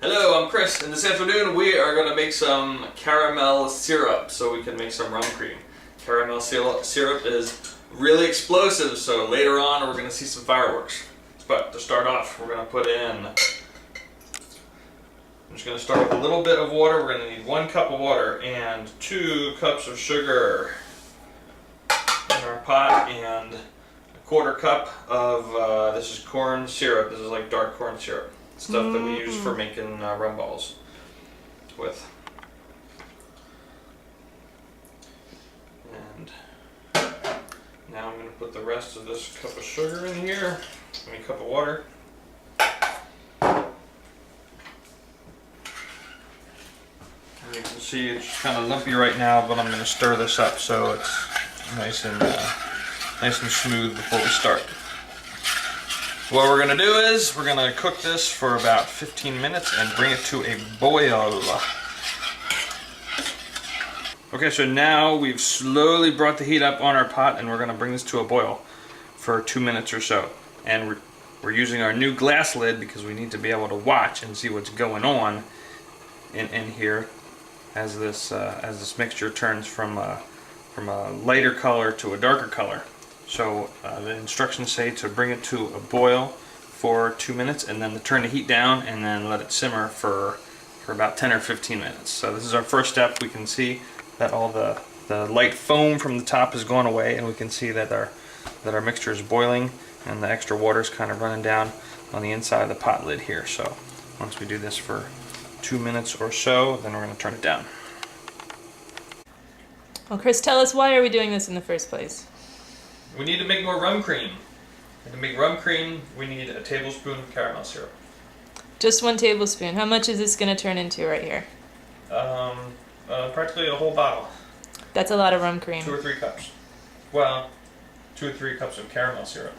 Hello, I'm Chris, and this afternoon we are going to make some caramel syrup so we can make some rum cream. Caramel syrup is really explosive, so later on we're going to see some fireworks. But to start off, we're going to put in, I'm just going to start with a little bit of water. We're going to need 1 cup of water and 2 cups of sugar in our pot, and a 1/4 cup of, this is corn syrup. This is like dark corn syrup. Stuff that we use for making rum balls with. And now I'm going to put the rest of this cup of sugar in here. I mean, cup of water. And you can see it's kind of lumpy right now, but I'm going to stir this up so it's nice and smooth before we start. What we're going to do is we're going to cook this for about 15 minutes and bring it to a boil. Okay, so now we've slowly brought the heat up on our pot and we're going to bring this to a boil for 2 minutes or so. And we're using our new glass lid because we need to be able to watch and see what's going on in here as this mixture turns from a lighter color to a darker color. So the instructions say to bring it to a boil for 2 minutes and then to turn the heat down and then let it simmer for about 10 or 15 minutes. So this is our first step. We can see that all the light foam from the top has gone away, and we can see that our mixture is boiling and the extra water is kind of running down on the inside of the pot lid here. So once we do this for 2 minutes or so, then we're going to turn it down. Well, Chris, tell us, why are we doing this in the first place? We need to make more rum cream. And to make rum cream, we need a tablespoon of caramel syrup. Just 1 tablespoon. How much is this going to turn into right here? Practically a whole bottle. That's a lot of rum cream. 2 or 3 cups. Well, 2 or 3 cups of caramel syrup.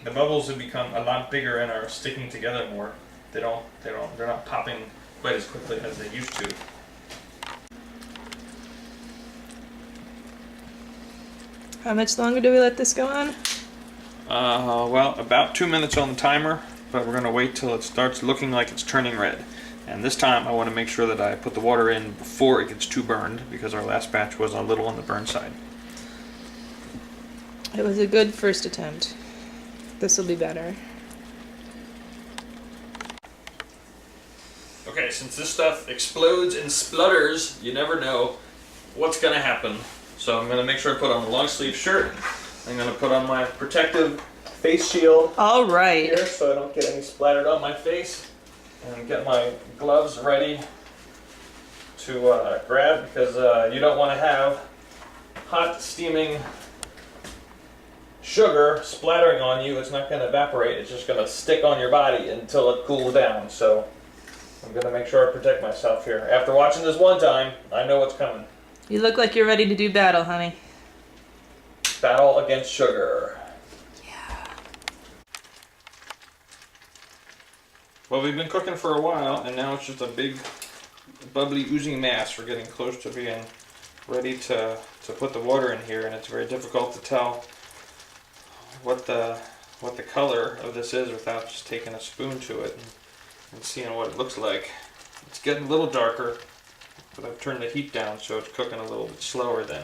The bubbles have become a lot bigger and are sticking together more. They're not popping quite as quickly as they used to. How much longer do we let this go on? Well, about 2 minutes on the timer, but we're going to wait till it starts looking like it's turning red. And this time I want to make sure that I put the water in before it gets too burned, because our last batch was a little on the burn side. It was a good first attempt. This will be better. Okay, since this stuff explodes and splutters, you never know what's going to happen. So I'm going to make sure I put on the long sleeve shirt. I'm going to put on my protective face shield All right. here so I don't get any splattered on my face. And get my gloves ready to grab, because you don't want to have hot steaming sugar splattering on you. It's not going to evaporate. It's just going to stick on your body until it cools down. So I'm going to make sure I protect myself here. After watching this one time, I know what's coming. You look like you're ready to do battle, honey. Battle against sugar. Yeah. Well, we've been cooking for a while, and now it's just a big, bubbly, oozing mass. We're getting close to being ready to put the water in here, and it's very difficult to tell what the color of this is without just taking a spoon to it and seeing what it looks like. It's getting a little darker, but I've turned the heat down so it's cooking a little bit slower than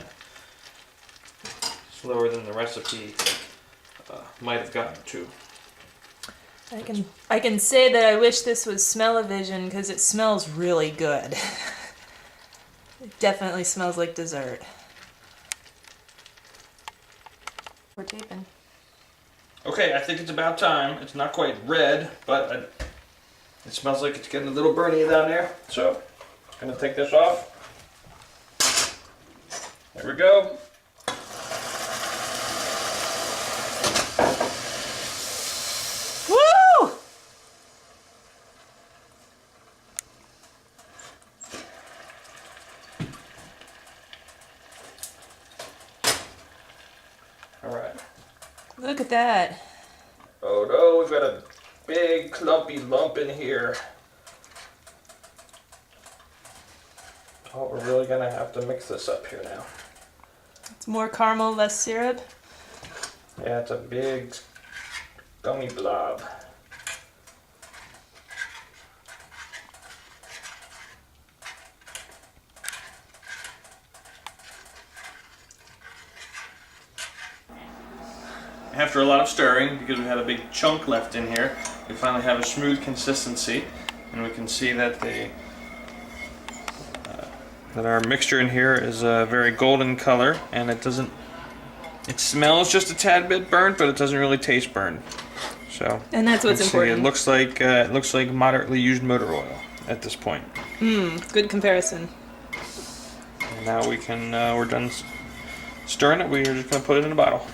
the recipe might have gotten to. I can say that I wish this was smell-o-vision, because it smells really good. It definitely smells like dessert. We're taping. Okay, I think it's about time. It's not quite red, but it smells like it's getting a little burny down there. So I'm going to take this off. There we go. Woo! All right. Look at that. Oh no, we've got a big clumpy lump in here. Oh, we're really gonna have to mix this up here now. It's more caramel, less syrup. Yeah, it's a big gummy blob. after a lot of stirring, because we had a big chunk left in here, we finally have a smooth consistency, and we can see that that our mixture in here is a very golden color, and it smells just a tad bit burnt, but it doesn't really taste burned. So, And that's what's you can see important. it looks like moderately used motor oil at this point. Good comparison. And now we can, we're done stirring it. We're just going to put it in a bottle.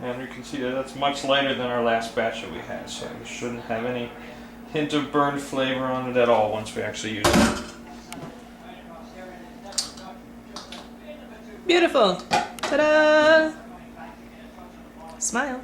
And you can see that that's much lighter than our last batch that we had, so we shouldn't have any hint of burned flavor on it at all once we actually use it. Beautiful. Ta-da! Smile.